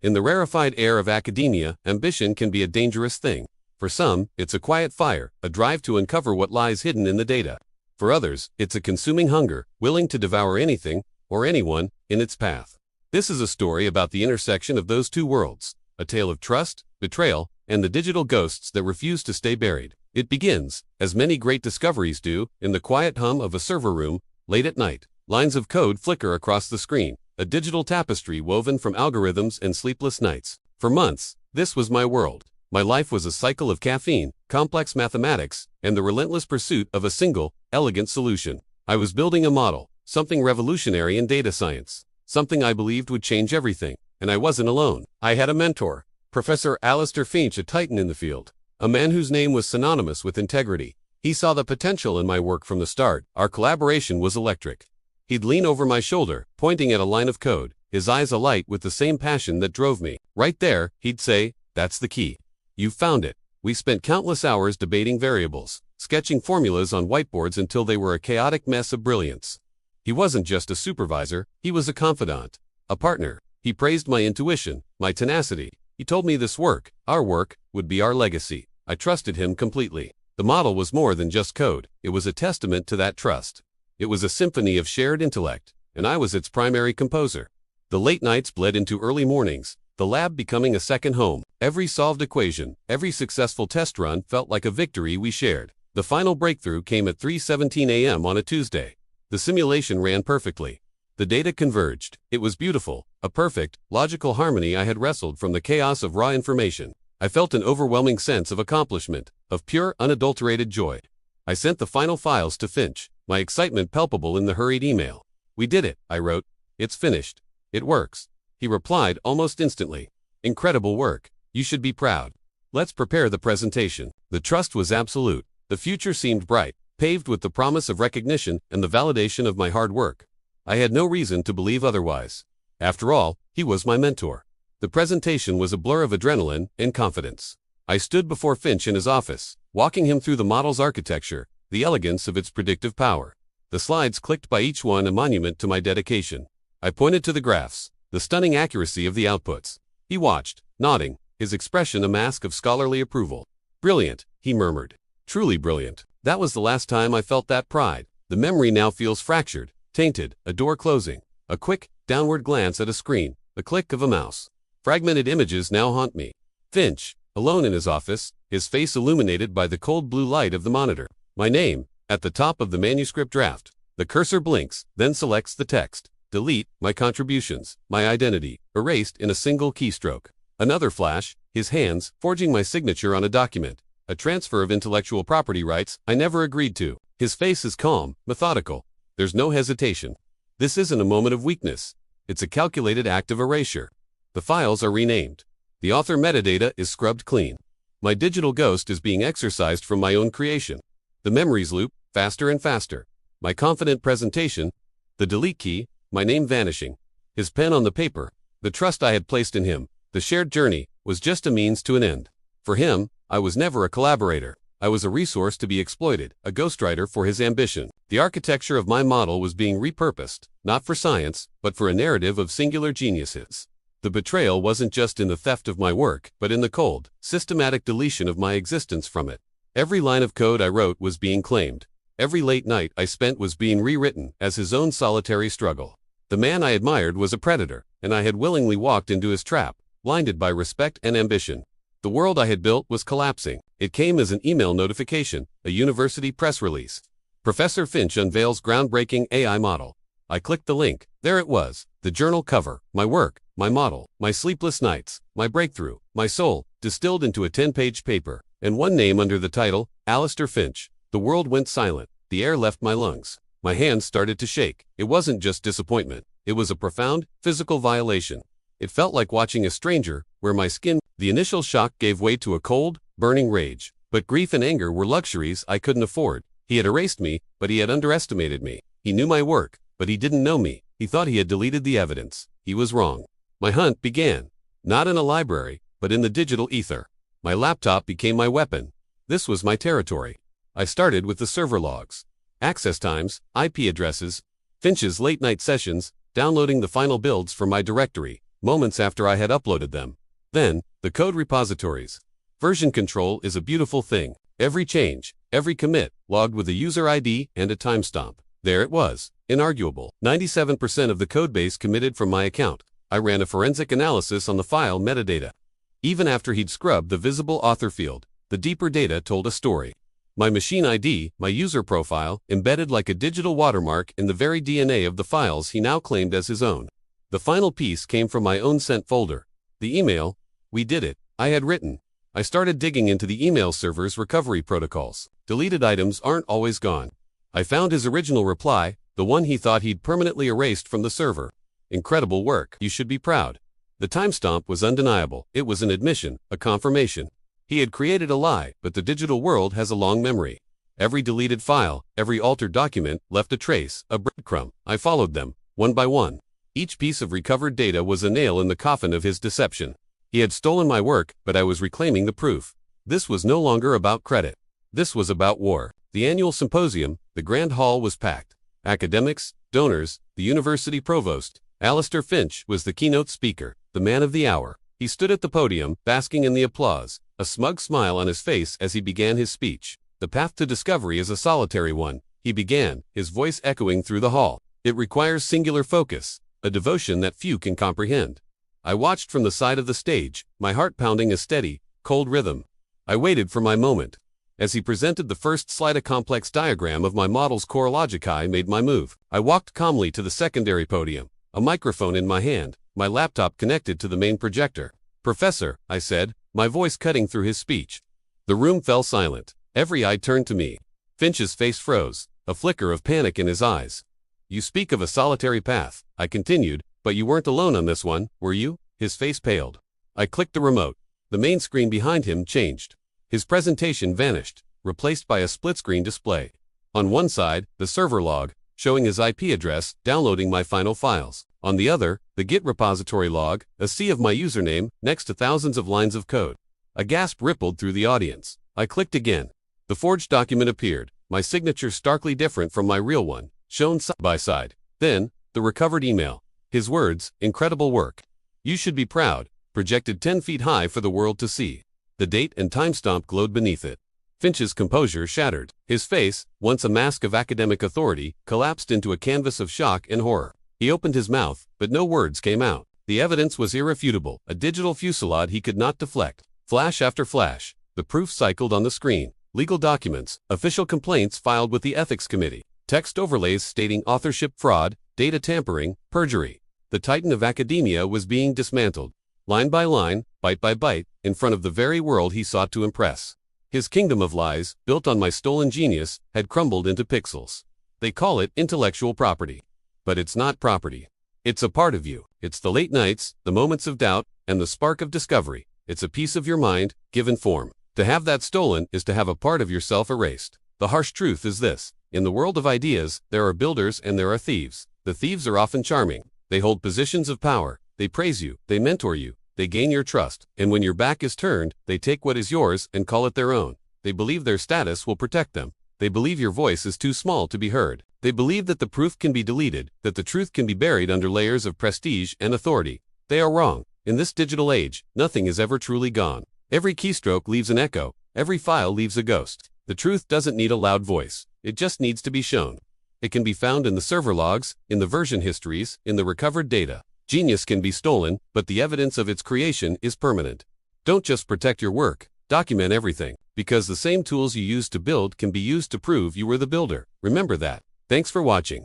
In the rarefied air of academia, ambition can be a dangerous thing. For some, it's a quiet fire, a drive to uncover what lies hidden in the data. For others, it's a consuming hunger, willing to devour anything, or anyone, in its path. This is a story about the intersection of those two worlds, a tale of trust, betrayal, and the digital ghosts that refuse to stay buried. It begins, as many great discoveries do, in the quiet hum of a server room, late at night. Lines of code flicker across the screen, a digital tapestry woven from algorithms and sleepless nights. For months, this was my world. My life was a cycle of caffeine, complex mathematics, and the relentless pursuit of a single, elegant solution. I was building a model, something revolutionary in data science, something I believed would change everything, and I wasn't alone. I had a mentor, Professor Alistair Finch, a titan in the field, a man whose name was synonymous with integrity. He saw the potential in my work from the start. Our collaboration was electric. He'd lean over my shoulder, pointing at a line of code, his eyes alight with the same passion that drove me. Right there, he'd say, "That's the key. You've found it." We spent countless hours debating variables, sketching formulas on whiteboards until they were a chaotic mess of brilliance. He wasn't just a supervisor, he was a confidant, a partner. He praised my intuition, my tenacity. He told me this work, our work, would be our legacy. I trusted him completely. The model was more than just code, it was a testament to that trust. It was a symphony of shared intellect, and I was its primary composer. The late nights bled into early mornings, the lab becoming a second home. Every solved equation, every successful test run felt like a victory we shared. The final breakthrough came at 3:17 a.m. on a Tuesday. The simulation ran perfectly. The data converged. It was beautiful, a perfect, logical harmony I had wrestled from the chaos of raw information. I felt an overwhelming sense of accomplishment, of pure, unadulterated joy. I sent the final files to Finch, my excitement palpable in the hurried email. "We did it," I wrote. "It's finished. It works." He replied almost instantly. "Incredible work. You should be proud. Let's prepare the presentation." The trust was absolute. The future seemed bright, paved with the promise of recognition and the validation of my hard work. I had no reason to believe otherwise. After all, he was my mentor. The presentation was a blur of adrenaline and confidence. I stood before Finch in his office, walking him through the model's architecture, the elegance of its predictive power. The slides clicked by each one a monument to my dedication. I pointed to the graphs, the stunning accuracy of the outputs. He watched, nodding, his expression a mask of scholarly approval. "Brilliant," he murmured. "Truly brilliant." That was the last time I felt that pride. The memory now feels fractured, tainted, a door closing, a quick, downward glance at a screen, the click of a mouse. Fragmented images now haunt me. Finch, alone in his office, his face illuminated by the cold blue light of the monitor. My name, at the top of the manuscript draft. The cursor blinks, then selects the text. Delete, my contributions, my identity, erased in a single keystroke. Another flash, his hands, forging my signature on a document. A transfer of intellectual property rights I never agreed to. His face is calm, methodical. There's no hesitation. This isn't a moment of weakness. It's a calculated act of erasure. The files are renamed. The author metadata is scrubbed clean. My digital ghost is being exorcised from my own creation. The memories loop, faster and faster. My confident presentation, the delete key, my name vanishing. His pen on the paper, the trust I had placed in him, the shared journey, was just a means to an end. For him, I was never a collaborator. I was a resource to be exploited, a ghostwriter for his ambition. The architecture of my model was being repurposed, not for science, but for a narrative of singular geniuses. The betrayal wasn't just in the theft of my work, but in the cold, systematic deletion of my existence from it. Every line of code I wrote was being claimed. Every late night I spent was being rewritten as his own solitary struggle. The man I admired was a predator, and I had willingly walked into his trap, blinded by respect and ambition. The world I had built was collapsing. It came as an email notification, a university press release. Professor Finch unveils groundbreaking AI model. I clicked the link. There it was, the journal cover, my work, my model, my sleepless nights, my breakthrough, my soul, distilled into a 10-page paper, and one name under the title, Alistair Finch. The world went silent. The air left my lungs. My hands started to shake. It wasn't just disappointment. It was a profound, physical violation. It felt like watching a stranger, where my skin. The initial shock gave way to a cold, burning rage. But grief and anger were luxuries I couldn't afford. He had erased me, but he had underestimated me. He knew my work, but he didn't know me. He thought he had deleted the evidence. He was wrong. My hunt began. Not in a library, but in the digital ether. My laptop became my weapon. This was my territory. I started with the server logs, access times, IP addresses, Finch's late-night sessions, downloading the final builds from my directory, moments after I had uploaded them. Then, the code repositories. Version control is a beautiful thing. Every change, every commit, logged with a user ID and a timestamp. There it was, inarguable. 97% of the codebase committed from my account. I ran a forensic analysis on the file metadata. Even after he'd scrubbed the visible author field, the deeper data told a story. My machine ID, my user profile, embedded like a digital watermark in the very DNA of the files he now claimed as his own. The final piece came from my own sent folder. The email, "We did it," I had written. I started digging into the email server's recovery protocols. Deleted items aren't always gone. I found his original reply, the one he thought he'd permanently erased from the server. Incredible work. You should be proud. The timestamp was undeniable. It was an admission, a confirmation. He had created a lie, but the digital world has a long memory. Every deleted file, every altered document left a trace, a breadcrumb. I followed them, one by one. Each piece of recovered data was a nail in the coffin of his deception. He had stolen my work, but I was reclaiming the proof. This was no longer about credit. This was about war. The annual symposium, the grand hall was packed. Academics, donors, the university provost. Alistair Finch was the keynote speaker, the man of the hour. He stood at the podium, basking in the applause, a smug smile on his face as he began his speech. The path to discovery is a solitary one, he began, his voice echoing through the hall. It requires singular focus, a devotion that few can comprehend. I watched from the side of the stage, my heart pounding a steady, cold rhythm. I waited for my moment. As he presented the first slide, a complex diagram of my model's core logic, I made my move. I walked calmly to the secondary podium, a microphone in my hand, my laptop connected to the main projector. "Professor," I said, my voice cutting through his speech. The room fell silent. Every eye turned to me. Finch's face froze, a flicker of panic in his eyes. "You speak of a solitary path," I continued, "but you weren't alone on this one, were you?" His face paled. I clicked the remote. The main screen behind him changed. His presentation vanished, replaced by a split-screen display. On one side, the server log, showing his IP address, downloading my final files. On the other, the Git repository log, a sea of my username, next to thousands of lines of code. A gasp rippled through the audience. I clicked again. The forged document appeared, my signature starkly different from my real one, shown side by side. Then, the recovered email. His words, "Incredible work. You should be proud," projected 10 feet high for the world to see. The date and timestamp glowed beneath it. Finch's composure shattered. His face, once a mask of academic authority, collapsed into a canvas of shock and horror. He opened his mouth, but no words came out. The evidence was irrefutable, a digital fusillade he could not deflect. Flash after flash, the proof cycled on the screen. Legal documents, official complaints filed with the ethics committee, text overlays stating authorship fraud, data tampering, perjury. The titan of academia was being dismantled, line by line, byte by byte, in front of the very world he sought to impress. His kingdom of lies, built on my stolen genius, had crumbled into pixels. They call it intellectual property. But it's not property. It's a part of you. It's the late nights, the moments of doubt, and the spark of discovery. It's a piece of your mind, given form. To have that stolen is to have a part of yourself erased. The harsh truth is this. In the world of ideas, there are builders and there are thieves. The thieves are often charming. They hold positions of power. They praise you. They mentor you. They gain your trust. And when your back is turned, they take what is yours and call it their own. They believe their status will protect them. They believe your voice is too small to be heard. They believe that the proof can be deleted, that the truth can be buried under layers of prestige and authority. They are wrong. In this digital age, nothing is ever truly gone. Every keystroke leaves an echo. Every file leaves a ghost. The truth doesn't need a loud voice. It just needs to be shown. It can be found in the server logs, in the version histories, in the recovered data. Genius can be stolen, but the evidence of its creation is permanent. Don't just protect your work. Document everything, because the same tools you used to build can be used to prove you were the builder. Remember that. Thanks for watching.